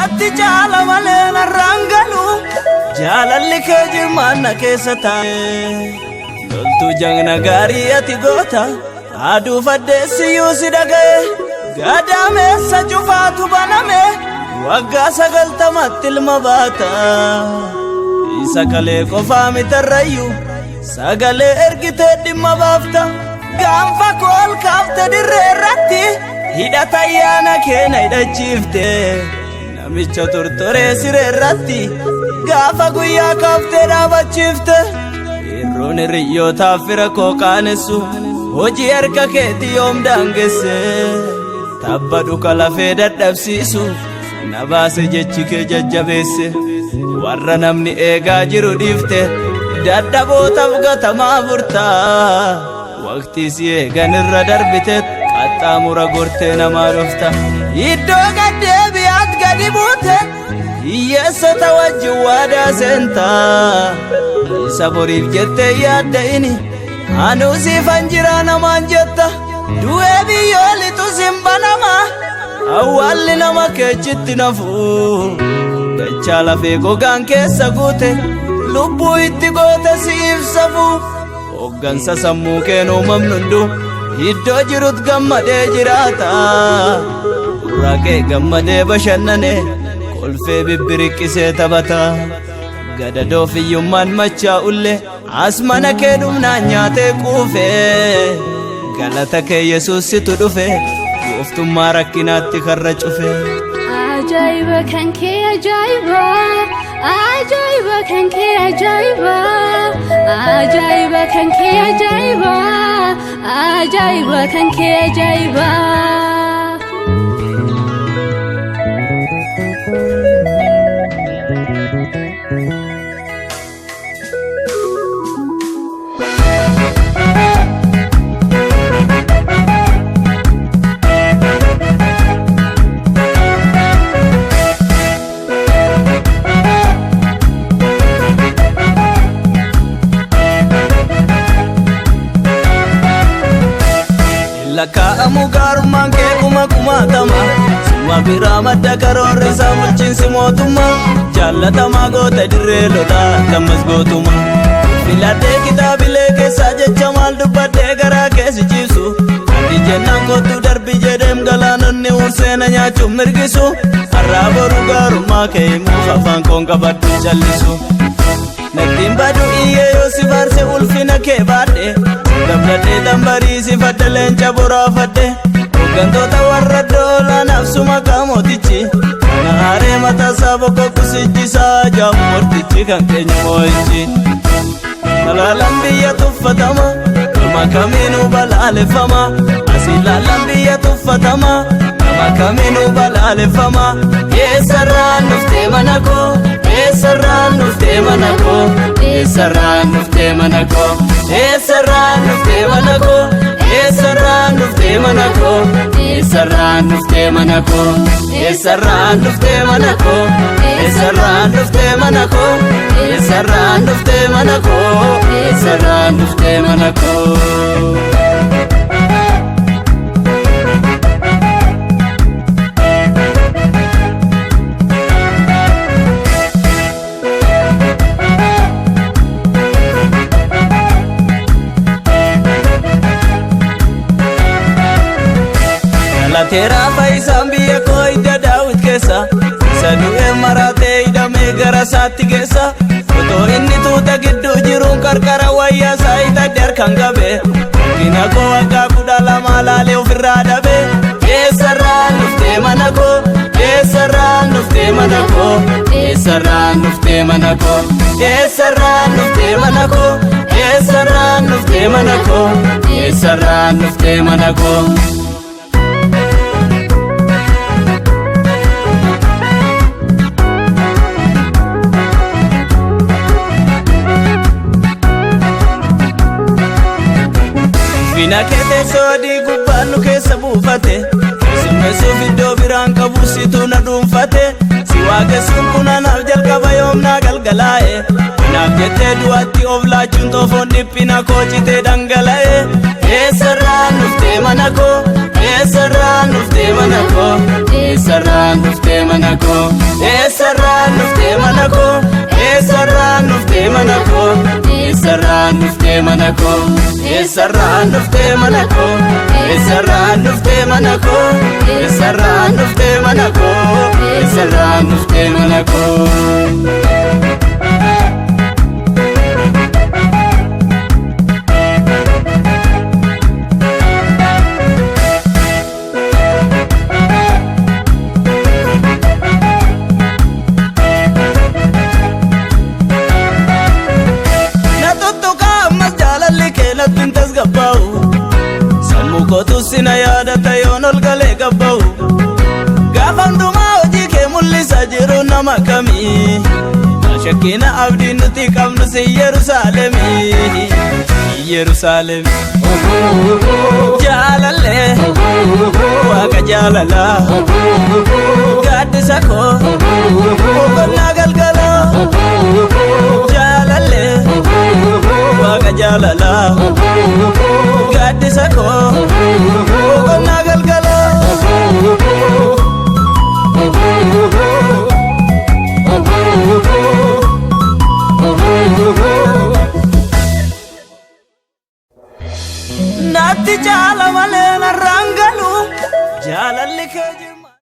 Natti jaala malee narraan galu jaalalli kee jirmaanna keessa taa'e loltuu jagna gaarii ati goota aduu faddeessiyyuu si dhaga'e gadaameessa cufaatu baname waggaa 90 ilma baata sagalee qofaa mitarrayyuu sagalee ergitee dhimma baafta gaanfa kool kaafte dirree irratti hidhata ayyaana keenya hidhachiifte namicha tortoree siree irratti gaafa guyyaa kaaftee dhaabachiifte yerroon hiriyyootaaf fira koo qaanessu hojii harka keetii yoom daangesse tabba dhuka lafee dadhabsiisu na baase jechi kee jajjabeesse warra namni eegaa jiru dhiifte dadhabootaaf gatamaa furtaa waqtii si eegan irra darbite qaxxaamura gortee namaa dhufta iddoo gaddeebi'aat gadi buute hiyyeessota wajjin waadaa seentaa isa boriif jettee yaadda'ini anuu siifan jiraa namaan jetta du'ee biyyoolitu simbanama awwaalli nama keechitti nafuu dachaa lafee gogaan keessa guute lubbuu itti goote siif safuu hoggansa sammuu keen uumamnu hundu iddoo jirut gammadee jiraata urraaqee gammadee bashannane kolfee bibbiriqqisee taphata gadadoo fiyyummaan machaa ulle as mana kee dhumnaan nyaatee quufee galata kee yesuusitu dhufe gooftummaa rakkinaatti karra cufe ajaa'iba kan kee ajaa'iba ajaa'iba kan kee ajaa'iba ajaa'iba kan kee ajaa'iba ajaa'iba kan kee ajaa'iba lakkaa'amu gaarummaan kee kumaatama summa biraa madda karoorrisaa bulchiinsi mootummaa jaallatamaa goota dirree lolaa lammas gootuma filadhee kitaabilee keessaa jecha maal dubbadhee garaa keessi ciibsu ati jennaan kottu darbi jedheem galaanonni urseena nyaachuun mirgisu har'aa boru gaarummaa kee himuuf afaan koon qabadhu callisu nattiin badu iyyee yoo si faarse ulfina kee baadhe gamladhee dambarii si fadde leenca boraafadhe hoggantoota warra doolaanaaf suma qaamotichi kana haaree mataasaa bokkokku sijjisaa jaamu mortichi kan keenya moo'ichi malaalaan biyya tuffatama nama kamiinuu balaaleffama asii laalaan biyya tuffatama nama kamiinuu balaaleffama eessarraan dhuftee mana koo eessarraan dhuftee mana koo eessarraan dhuftee mana koo eessarraan dhuftee mana koo eessarraan dhuftee mana koo eessarraan dhuftee mana koo eessarraan dhuftee mana koo eessarraan dhuftee mana koo eessarraan dhuftee mana koo eessarraan dhuftee mana koo teeraa faayisaan biyya koo hidda daawit keessa isa du'ee maraatee hidhamee gara isaatti geessa otoo inni tuuta gidduu jiruun qarqara wayyaa isaa hidhadhe harkaan qabe rakkina koo waggaa 12 laalee ofirraa dhabe eessarraan dhuftee mana koo eessarraan dhuftee mana koo eessarraan dhuftee mana koo eessarraan dhuftee mana koo eessarraan dhuftee mana koo eessarraan dhuftee mana koo bina kete soodii gubbaan nu keessa buufate summeessuuf iddoo biraan qabu situ na dhuunfate si waaqessuun kun anaaf jalqaba yoomnaa galgalaa'e anaaf jettee du'aatti of laachuun xoofoon dhiphina koo citee dhangala'e eessarraan dhuftee mana koo eessarraan dhuftee mana koo Eessarraan dhuftee mana koo eessarraan dhuftee mana koo eessarraan dhuftee mana koo eessarraan dhuftee mana koo eessarraan dhuftee mana koo eessarraan dhuftee mana koo eessarraan dhuftee mana koo eessarraan dhuftee mana koo. Sammuu kootu sina yaadata yoon ol galee gabba'u gaafa hundumaa hojii kee mul'isa jiru nama kamii shakkina abdii nuti qabnu si Yerusaalemi Yerusaalemi jaalalle waaqa jaalala gaaddisa koo boqonnaa galgala jaalalle waaqa jaalala gaaddisa koo boqonnaa galgala. Natti jaala malee narraan galu jaalalli kee.